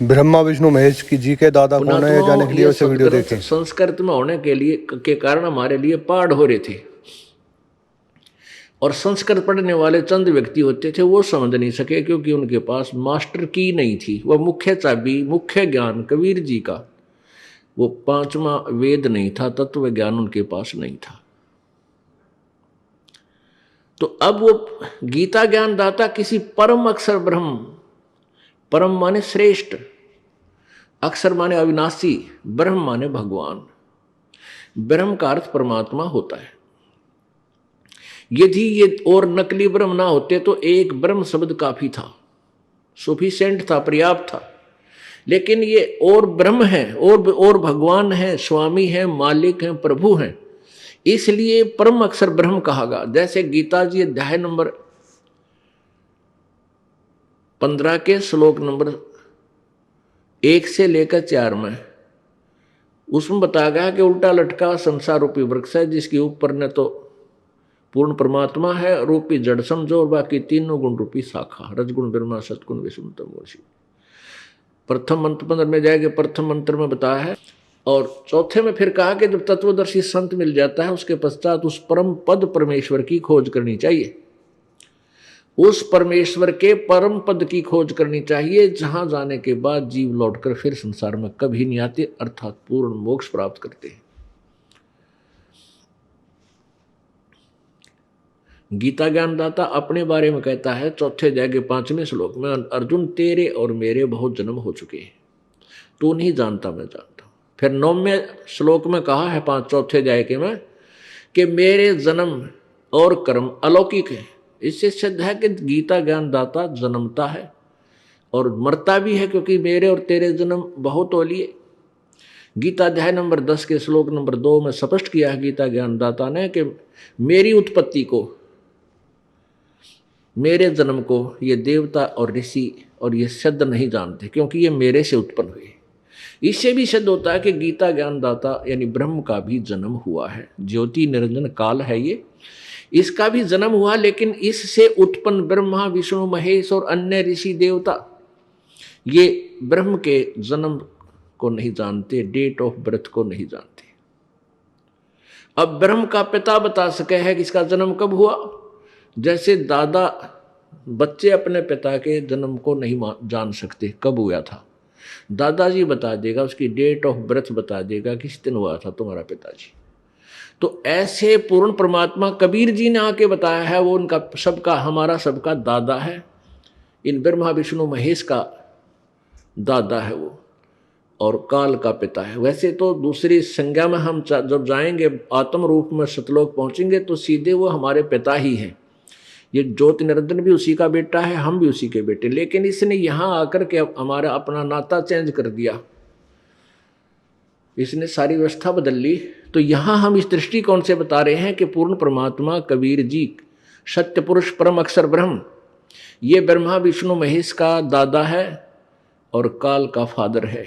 ब्रह्मा विष्णु महेश की जी के दादा कौन है, जानने के लिए उसे वीडियो देखें। संस्कृत में होने के कारण हमारे लिए पहाड़ हो रहे थे, और संस्कृत पढ़ने वाले चंद व्यक्ति होते थे, वो समझ नहीं सके क्योंकि उनके पास मास्टर की नहीं थी। वह मुख्य चाबी, मुख्य ज्ञान कबीर जी का, वो पांचवा वेद नहीं था, तत्व ज्ञान उनके पास नहीं था। तो अब वो गीता ज्ञान दाता किसी परम अक्षर ब्रह्म, परम माने श्रेष्ठ, अक्षर माने अविनाशी, ब्रह्म माने भगवान, ब्रह्म का अर्थ परमात्मा होता है। यदि ये और नकली ब्रह्म ना होते तो एक ब्रह्म शब्द काफी था, सफिशिएंट था, पर्याप्त था। लेकिन ये और ब्रह्म है, और भगवान है, स्वामी है, मालिक है, प्रभु हैं, इसलिए परम अक्षर ब्रह्म कहा गया। जैसे गीता जी अध्याय नंबर 15 के श्लोक नंबर 1 से लेकर 4 में उसमें बताया गया कि उल्टा लटका संसार रूपी वृक्ष है, जिसके ऊपर न तो पूर्ण परमात्मा है रूपी जड़ समझो, और बाकी तीनों गुण रूपी शाखा, रजगुण ब्रह्मा सतगुण विष्णु तमो शिव। प्रथम मंत्र 15 में जाएगा, प्रथम मंत्र में बताया है। और चौथे में फिर कहा कि जब तत्वदर्शी संत मिल जाता है, उसके पश्चात उस परम पद परमेश्वर की खोज करनी चाहिए, उस परमेश्वर के परम पद की खोज करनी चाहिए, जहां जाने के बाद जीव लौटकर फिर संसार में कभी नहीं आते, अर्थात पूर्ण मोक्ष प्राप्त करते हैं। गीता ज्ञानदाता अपने बारे में कहता है चौथे अध्याय के 5वें श्लोक में, अर्जुन तेरे और मेरे बहुत जन्म हो चुके हैं, तू नहीं जानता मैं जानता हूं। फिर 9वें श्लोक में कहा है चौथे अध्याय के में कि मेरे जन्म और कर्म अलौकिक है। इससे सिद्ध है कि गीता ज्ञानदाता जन्मता है और मरता भी है, क्योंकि मेरे और तेरे जन्म बहुत ओलिए। गीता अध्याय नंबर 10 के श्लोक नंबर 2 में स्पष्ट किया है गीता ज्ञानदाता ने कि मेरी उत्पत्ति को, मेरे जन्म को ये देवता और ऋषि और ये सिद्ध नहीं जानते, क्योंकि ये मेरे से उत्पन्न हुए। इससे भी सिद्ध होता है कि गीता ज्ञानदाता यानी ब्रह्म का भी जन्म हुआ है। ज्योति निरंजन काल है ये, इसका भी जन्म हुआ, लेकिन इससे उत्पन्न ब्रह्मा विष्णु महेश और अन्य ऋषि देवता ये ब्रह्म के जन्म को नहीं जानते, डेट ऑफ बर्थ को नहीं जानते। अब ब्रह्म का पिता बता सके है कि इसका जन्म कब हुआ। जैसे दादा बच्चे अपने पिता के जन्म को नहीं जान सकते कब हुआ था, दादाजी बता देगा, उसकी डेट ऑफ बर्थ बता देगा किस दिन हुआ था तुम्हारा पिताजी। तो ऐसे पूर्ण परमात्मा कबीर जी ने आके बताया है, वो उनका सबका, हमारा सबका दादा है। इन ब्रह्मा विष्णु महेश का दादा है वो, और काल का पिता है। वैसे तो दूसरी संज्ञा में हम जब जाएंगे आत्म रूप में सतलोक पहुंचेंगे तो सीधे वो हमारे पिता ही हैं। ये ज्योति निरंजन भी उसी का बेटा है, हम भी उसी के बेटे, लेकिन इसने यहाँ आकर के हमारा अपना नाता चेंज कर दिया, इसने सारी व्यवस्था बदल ली। तो यहाँ हम इस दृष्टिकोण से बता रहे हैं कि पूर्ण परमात्मा कबीर जी, सत्य पुरुष परम अक्षर ब्रह्म, ये ब्रह्मा विष्णु महेश का दादा है और काल का फादर है।